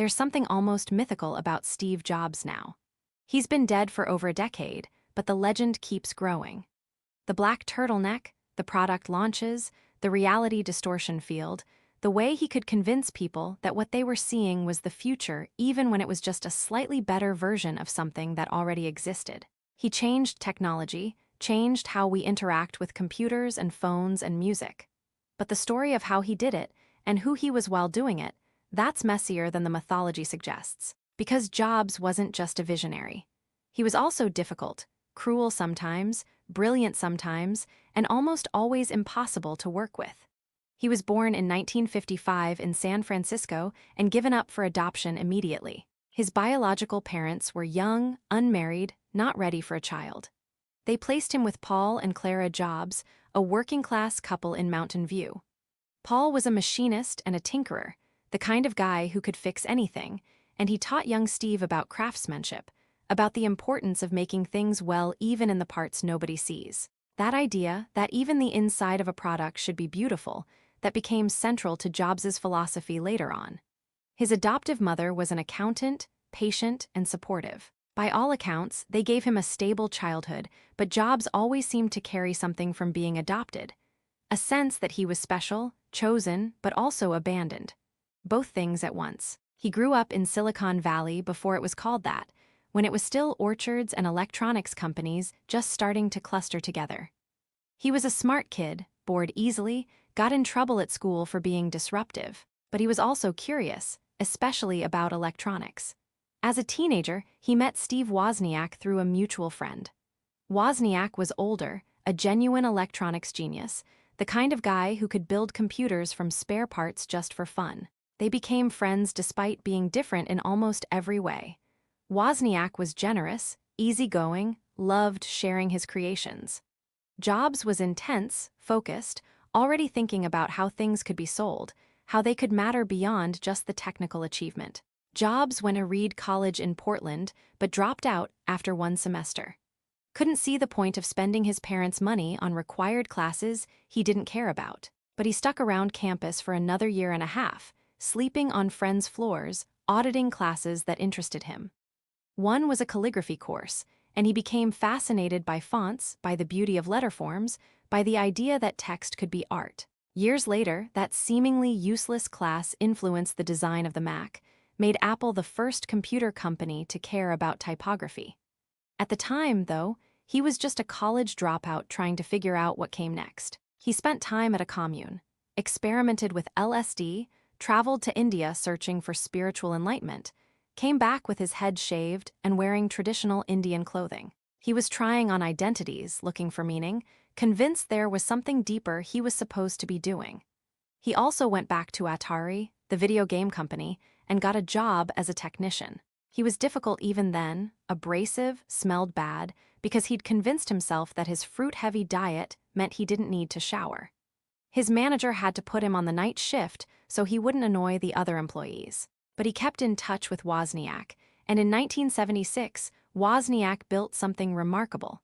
there's something almost mythical about Steve Jobs now. He's been dead for over a decade, but the legend keeps growing. The black turtleneck, the product launches, the reality distortion field, the way he could convince people that what they were seeing was the future even when it was just a slightly better version of something that already existed. He changed technology, changed how we interact with computers and phones and music. But the story of how he did it, and who he was while doing it, that's messier than the mythology suggests. Because Jobs wasn't just a visionary. He was also difficult, cruel sometimes, brilliant sometimes, and almost always impossible to work with. He was born in 1955 in San Francisco and given up for adoption immediately. His biological parents were young, unmarried, not ready for a child. They placed him with Paul and Clara Jobs, a working-class couple in Mountain View. Paul was a machinist and a tinkerer, the kind of guy who could fix anything, and he taught young Steve about craftsmanship, about the importance of making things well even in the parts nobody sees. That idea, that even the inside of a product should be beautiful, that became central to Jobs' philosophy later on. His adoptive mother was an accountant, patient, and supportive. By all accounts, they gave him a stable childhood, but Jobs always seemed to carry something from being adopted. A sense that he was special, chosen, but also abandoned. Both things at once. He grew up in Silicon Valley before it was called that, when it was still orchards and electronics companies just starting to cluster together. He was a smart kid, bored easily, got in trouble at school for being disruptive, but he was also curious, especially about electronics. As a teenager, he met Steve Wozniak through a mutual friend. Wozniak was older, a genuine electronics genius, the kind of guy who could build computers from spare parts just for fun. They became friends despite being different in almost every way. Wozniak was generous, easygoing, loved sharing his creations. Jobs was intense, focused, already thinking about how things could be sold, how they could matter beyond just the technical achievement. Jobs went to Reed College in Portland, but dropped out after one semester. Couldn't see the point of spending his parents' money on required classes he didn't care about. But he stuck around campus for another year and a half, sleeping on friends' floors, auditing classes that interested him. One was a calligraphy course, and he became fascinated by fonts, by the beauty of letter forms, by the idea that text could be art. Years later, that seemingly useless class influenced the design of the Mac, made Apple the first computer company to care about typography. At the time, though, he was just a college dropout trying to figure out what came next. He spent time at a commune, experimented with LSD, traveled to India searching for spiritual enlightenment, came back with his head shaved and wearing traditional Indian clothing. He was trying on identities, looking for meaning, convinced there was something deeper he was supposed to be doing. He also went back to Atari, the video game company, and got a job as a technician. He was difficult even then, abrasive, smelled bad, because he'd convinced himself that his fruit-heavy diet meant he didn't need to shower. His manager had to put him on the night shift so he wouldn't annoy the other employees. But he kept in touch with Wozniak, and in 1976, Wozniak built something remarkable.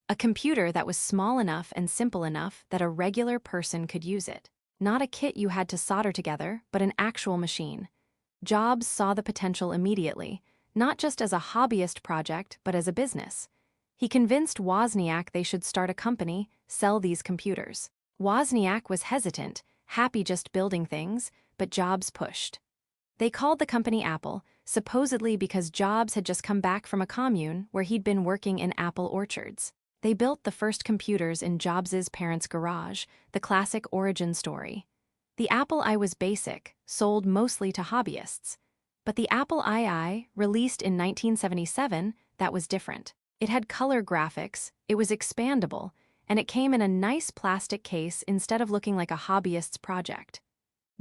A computer that was small enough and simple enough that a regular person could use it. Not a kit you had to solder together, but an actual machine. Jobs saw the potential immediately, not just as a hobbyist project, but as a business. He convinced Wozniak they should start a company, sell these computers. Wozniak was hesitant, happy just building things, but Jobs pushed. They called the company Apple, supposedly because Jobs had just come back from a commune where he'd been working in apple orchards. They built the first computers in Jobs' parents' garage, the classic origin story. The Apple I was basic, sold mostly to hobbyists. But the Apple II, released in 1977, that was different. It had color graphics, it was expandable, and it came in a nice plastic case instead of looking like a hobbyist's project.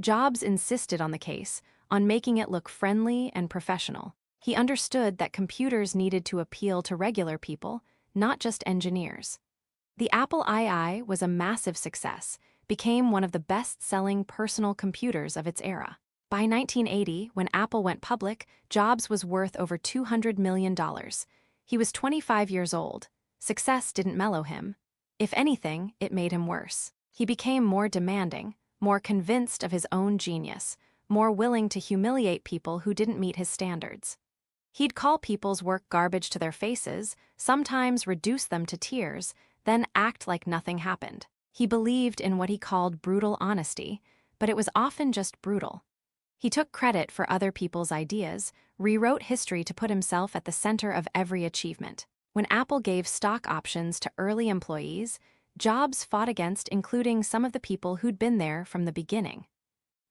Jobs insisted on the case, on making it look friendly and professional. He understood that computers needed to appeal to regular people, not just engineers. The Apple II was a massive success, became one of the best-selling personal computers of its era. By 1980, when Apple went public, Jobs was worth over $200 million. He was 25 years old. Success didn't mellow him. If anything, it made him worse. He became more demanding, more convinced of his own genius, more willing to humiliate people who didn't meet his standards. He'd call people's work garbage to their faces, sometimes reduce them to tears, then act like nothing happened. He believed in what he called brutal honesty, but it was often just brutal. He took credit for other people's ideas, rewrote history to put himself at the center of every achievement. When Apple gave stock options to early employees, Jobs fought against including some of the people who'd been there from the beginning.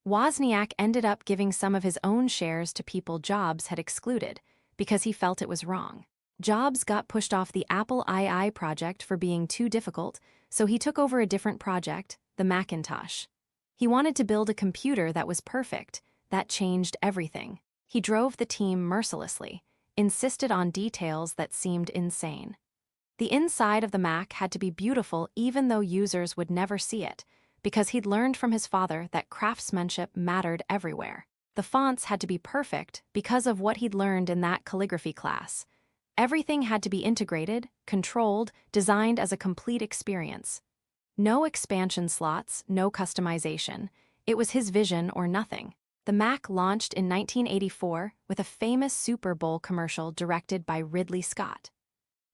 Wozniak ended up giving some of his own shares to people Jobs had excluded because he felt it was wrong. Jobs got pushed off the Apple II project for being too difficult, so he took over a different project, the Macintosh. He wanted to build a computer that was perfect. That changed everything. He drove the team mercilessly, insisted on details that seemed insane. The inside of the Mac had to be beautiful even though users would never see it, because he'd learned from his father that craftsmanship mattered everywhere. The fonts had to be perfect because of what he'd learned in that calligraphy class. Everything had to be integrated, controlled, designed as a complete experience. No expansion slots, no customization. It was his vision or nothing. The Mac launched in 1984 with a famous Super Bowl commercial directed by Ridley Scott.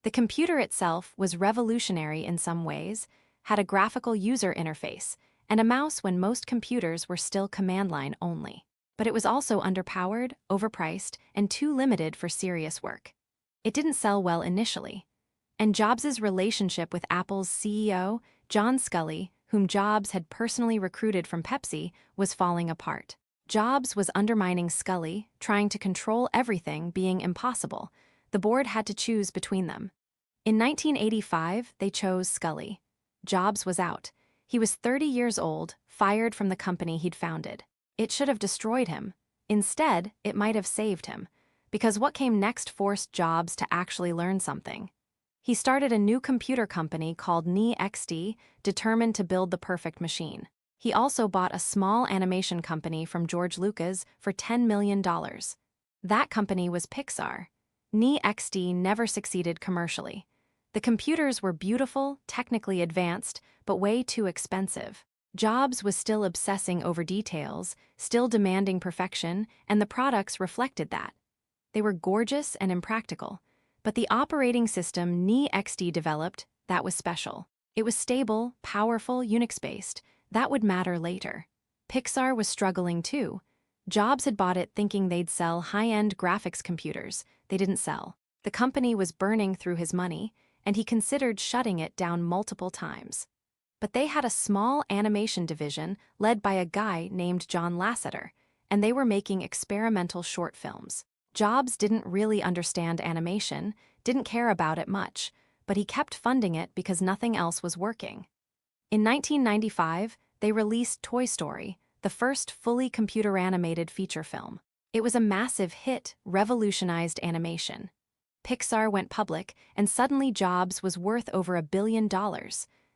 The computer itself was revolutionary in some ways, had a graphical user interface, and a mouse when most computers were still command line only. But it was also underpowered, overpriced, and too limited for serious work. It didn't sell well initially. And Jobs' relationship with Apple's CEO, John Sculley, whom Jobs had personally recruited from Pepsi, was falling apart. Jobs was undermining Sculley, trying to control everything being impossible. The board had to choose between them. In 1985, they chose Sculley. Jobs was out. He was 30 years old, fired from the company he'd founded. It should have destroyed him. Instead, it might have saved him, because what came next forced Jobs to actually learn something. He started a new computer company called NeXT, determined to build the perfect machine. He also bought a small animation company from George Lucas for $10 million. That company was Pixar. NeXT never succeeded commercially. The computers were beautiful, technically advanced, but way too expensive. Jobs was still obsessing over details, still demanding perfection, and the products reflected that. They were gorgeous and impractical. But the operating system NeXT developed, that was special. It was stable, powerful, Unix-based. That would matter later. Pixar was struggling too. Jobs had bought it thinking they'd sell high-end graphics computers. They didn't sell. The company was burning through his money, and he considered shutting it down multiple times. But they had a small animation division led by a guy named John Lasseter, and they were making experimental short films. Jobs didn't really understand animation, didn't care about it much, but he kept funding it because nothing else was working. In 1995, they released Toy Story, the first fully computer-animated feature film. It was a massive hit, revolutionized animation. Pixar went public, and suddenly Jobs was worth over $1 billion.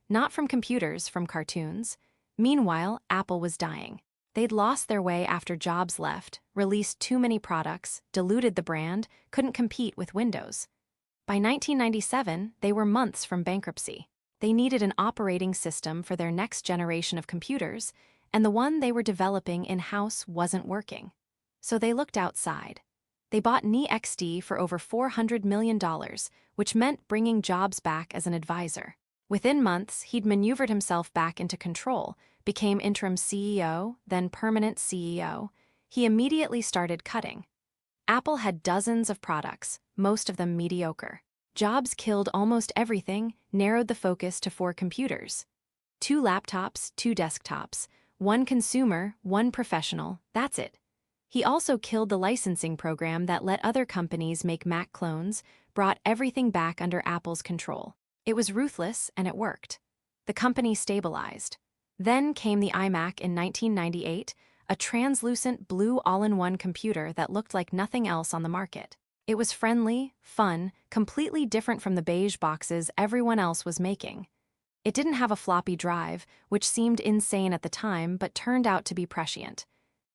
Not from computers, from cartoons. Meanwhile, Apple was dying. They'd lost their way after Jobs left, released too many products, diluted the brand, couldn't compete with Windows. By 1997, they were months from bankruptcy. They needed an operating system for their next generation of computers, and the one they were developing in-house wasn't working. So they looked outside. They bought NeXT for over $400 million, which meant bringing Jobs back as an advisor. Within months, he'd maneuvered himself back into control, became interim CEO, then permanent CEO. He immediately started cutting. Apple had dozens of products, most of them mediocre. Jobs killed almost everything, narrowed the focus to 4 computers. 2 laptops, 2 desktops, 1 consumer, 1 professional, that's it. He also killed the licensing program that let other companies make Mac clones, brought everything back under Apple's control. It was ruthless, and it worked. The company stabilized. Then came the iMac in 1998, a translucent blue all-in-one computer that looked like nothing else on the market. It was friendly, fun, completely different from the beige boxes everyone else was making. It didn't have a floppy drive, which seemed insane at the time but turned out to be prescient.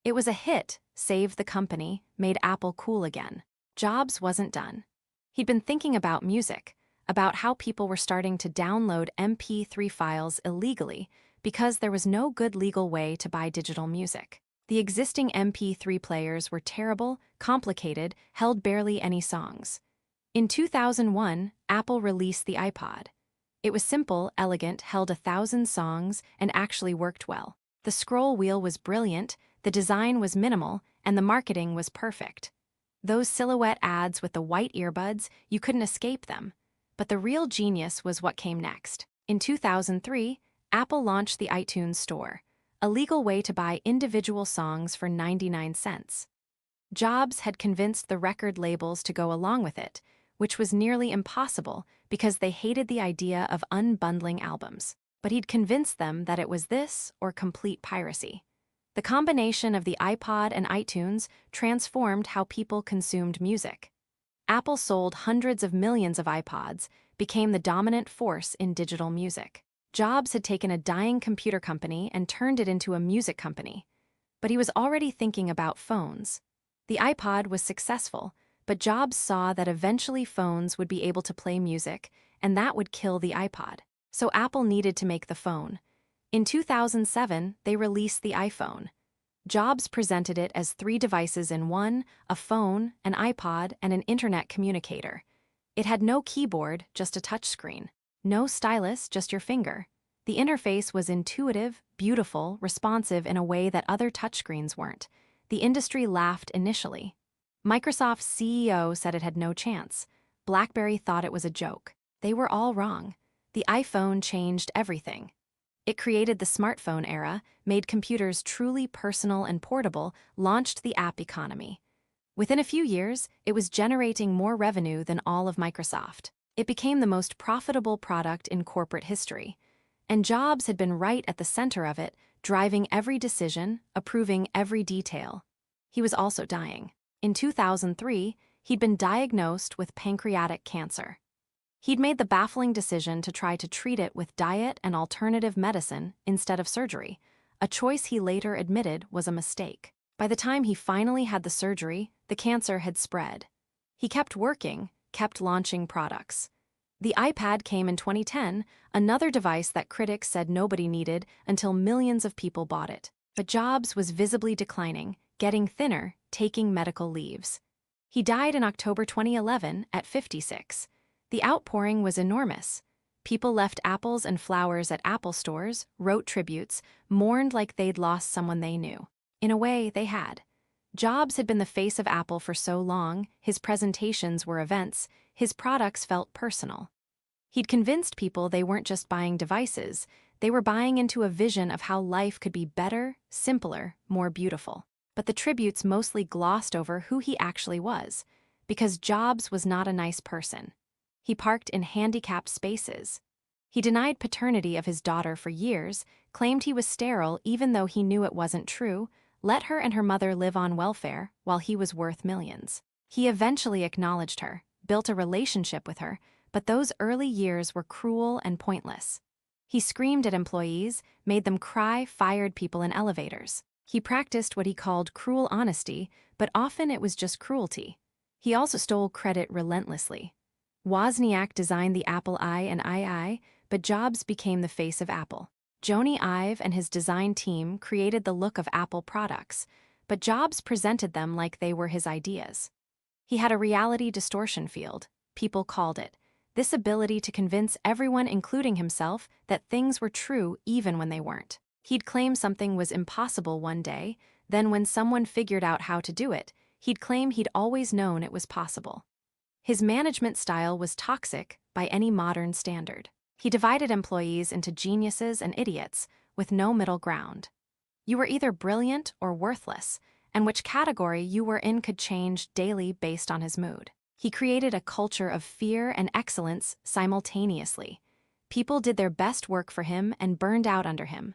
It was a hit, saved the company, made Apple cool again. Jobs wasn't done. He'd been thinking about music, about how people were starting to download MP3 files illegally because there was no good legal way to buy digital music. The existing MP3 players were terrible, complicated, held barely any songs. In 2001, Apple released the iPod. It was simple, elegant, held 1,000 songs, and actually worked well. The scroll wheel was brilliant, the design was minimal, and the marketing was perfect. Those silhouette ads with the white earbuds, you couldn't escape them. But the real genius was what came next. In 2003, Apple launched the iTunes Store, a legal way to buy individual songs for 99 cents. Jobs had convinced the record labels to go along with it, which was nearly impossible because they hated the idea of unbundling albums. But he'd convinced them that it was this or complete piracy. The combination of the iPod and iTunes transformed how people consumed music. Apple sold hundreds of millions of iPods, became the dominant force in digital music. Jobs had taken a dying computer company and turned it into a music company. But he was already thinking about phones. The iPod was successful, but Jobs saw that eventually phones would be able to play music, and that would kill the iPod. So Apple needed to make the phone. In 2007, they released the iPhone. Jobs presented it as 3 devices in one: a phone, an iPod, and an internet communicator. It had no keyboard, just a touchscreen. No stylus, just your finger. The interface was intuitive, beautiful, responsive in a way that other touchscreens weren't. The industry laughed initially. Microsoft's CEO said it had no chance. BlackBerry thought it was a joke. They were all wrong. The iPhone changed everything. It created the smartphone era, made computers truly personal and portable, launched the app economy. Within a few years, it was generating more revenue than all of Microsoft. It became the most profitable product in corporate history. And Jobs had been right at the center of it, driving every decision, approving every detail. He was also dying. In 2003, he'd been diagnosed with pancreatic cancer. He'd made the baffling decision to try to treat it with diet and alternative medicine instead of surgery, a choice he later admitted was a mistake. By the time he finally had the surgery, the cancer had spread. He kept working, kept launching products. The iPad came in 2010, another device that critics said nobody needed until millions of people bought it. But Jobs was visibly declining, getting thinner, taking medical leaves. He died in October 2011 at 56. The outpouring was enormous. People left apples and flowers at Apple stores, wrote tributes, mourned like they'd lost someone they knew. In a way, they had. Jobs had been the face of Apple for so long, his presentations were events, his products felt personal. He'd convinced people they weren't just buying devices, they were buying into a vision of how life could be better, simpler, more beautiful. But the tributes mostly glossed over who he actually was, because Jobs was not a nice person. He parked in handicapped spaces. He denied paternity of his daughter for years, claimed he was sterile even though he knew it wasn't true, let her and her mother live on welfare while he was worth millions. He eventually acknowledged her, built a relationship with her, but those early years were cruel and pointless. He screamed at employees, made them cry, fired people in elevators. He practiced what he called cruel honesty, but often it was just cruelty. He also stole credit relentlessly. Wozniak designed the Apple I and II, but Jobs became the face of Apple. Jony Ive and his design team created the look of Apple products, but Jobs presented them like they were his ideas. He had a reality distortion field, people called it, this ability to convince everyone, including himself, that things were true even when they weren't. He'd claim something was impossible one day, then when someone figured out how to do it, he'd claim he'd always known it was possible. His management style was toxic by any modern standard. He divided employees into geniuses and idiots, with no middle ground. You were either brilliant or worthless, and which category you were in could change daily based on his mood. He created a culture of fear and excellence simultaneously. People did their best work for him and burned out under him.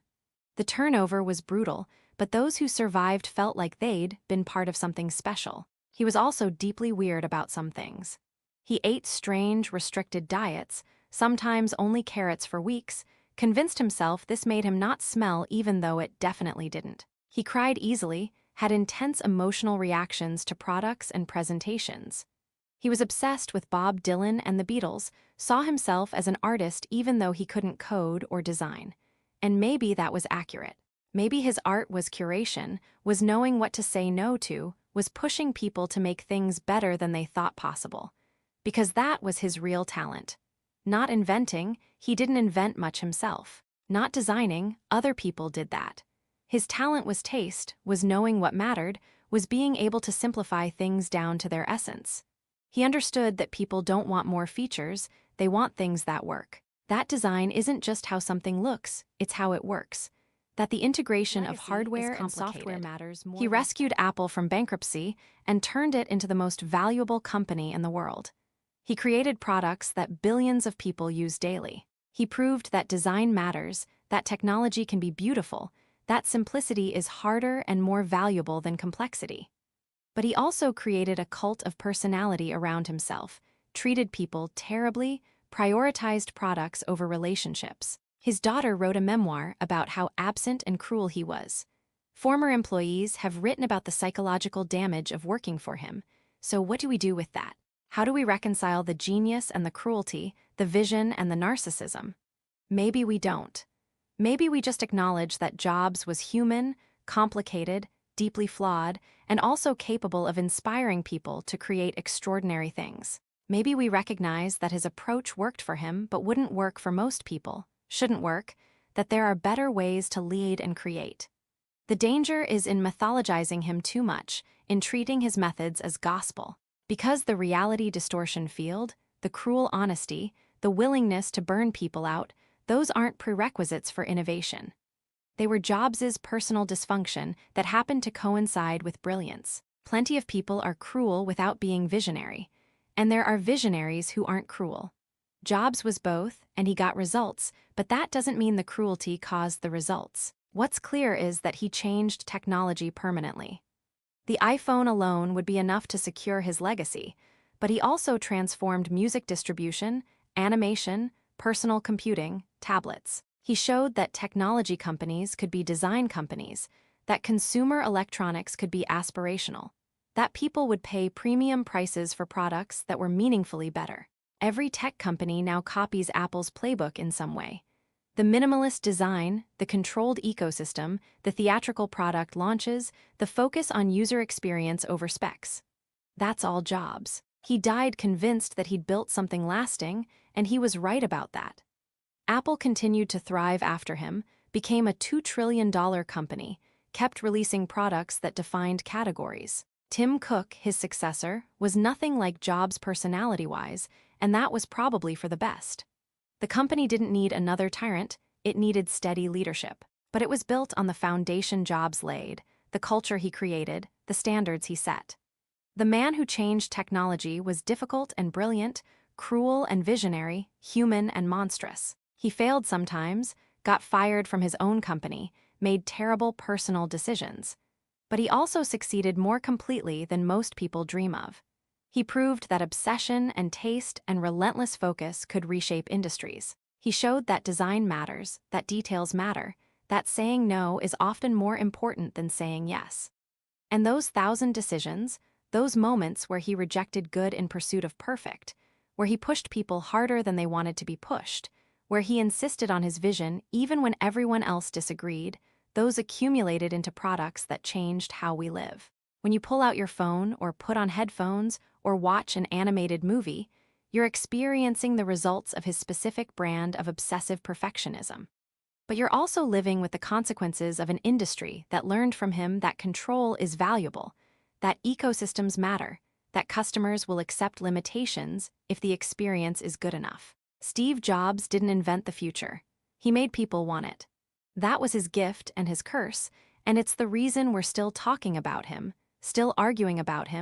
The turnover was brutal, but those who survived felt like they'd been part of something special. He was also deeply weird about some things. He ate strange, restricted diets, sometimes only carrots for weeks, convinced himself this made him not smell even though it definitely didn't. He cried easily, had intense emotional reactions to products and presentations. He was obsessed with Bob Dylan and the Beatles, saw himself as an artist even though he couldn't code or design. And maybe that was accurate. Maybe his art was curation, was knowing what to say no to, was pushing people to make things better than they thought possible. Because that was his real talent. Not inventing, he didn't invent much himself. Not designing, other people did that. His talent was taste, was knowing what mattered, was being able to simplify things down to their essence. He understood that people don't want more features, they want things that work. That design isn't just how something looks, it's how it works. That the integration of hardware and software matters more. He rescued Apple from bankruptcy and turned it into the most valuable company in the world. He created products that billions of people use daily. He proved that design matters, that technology can be beautiful, that simplicity is harder and more valuable than complexity. But he also created a cult of personality around himself, treated people terribly, prioritized products over relationships. His daughter wrote a memoir about how absent and cruel he was. Former employees have written about the psychological damage of working for him. So what do we do with that? How do we reconcile the genius and the cruelty, the vision and the narcissism? Maybe we don't. Maybe we just acknowledge that Jobs was human, complicated, deeply flawed, and also capable of inspiring people to create extraordinary things. Maybe we recognize that his approach worked for him but wouldn't work for most people, shouldn't work, that there are better ways to lead and create. The danger is in mythologizing him too much, in treating his methods as gospel. Because the reality distortion field, the cruel honesty, the willingness to burn people out, those aren't prerequisites for innovation. They were Jobs' personal dysfunction that happened to coincide with brilliance. Plenty of people are cruel without being visionary, and there are visionaries who aren't cruel. Jobs was both, and he got results, but that doesn't mean the cruelty caused the results. What's clear is that he changed technology permanently. The iPhone alone would be enough to secure his legacy, but he also transformed music distribution, animation, personal computing, tablets. He showed that technology companies could be design companies, that consumer electronics could be aspirational, that people would pay premium prices for products that were meaningfully better. Every tech company now copies Apple's playbook in some way. The minimalist design, the controlled ecosystem, the theatrical product launches, the focus on user experience over specs. That's all Jobs. He died convinced that he'd built something lasting, and he was right about that. Apple continued to thrive after him, became a $2 trillion company, kept releasing products that defined categories. Tim Cook, his successor, was nothing like Jobs personality-wise, and that was probably for the best. The company didn't need another tyrant, it needed steady leadership. But it was built on the foundation Jobs laid, the culture he created, the standards he set. The man who changed technology was difficult and brilliant, cruel and visionary, human and monstrous. He failed sometimes, got fired from his own company, made terrible personal decisions. But he also succeeded more completely than most people dream of. He proved that obsession and taste and relentless focus could reshape industries. He showed that design matters, that details matter, that saying no is often more important than saying yes. And those 1,000 decisions, those moments where he rejected good in pursuit of perfect, where he pushed people harder than they wanted to be pushed, where he insisted on his vision even when everyone else disagreed, those accumulated into products that changed how we live. When you pull out your phone or put on headphones or watch an animated movie, you're experiencing the results of his specific brand of obsessive perfectionism. But you're also living with the consequences of an industry that learned from him that control is valuable, that ecosystems matter, that customers will accept limitations if the experience is good enough. Steve Jobs didn't invent the future. He made people want it. That was his gift and his curse, and it's the reason we're still talking about him, still arguing about him,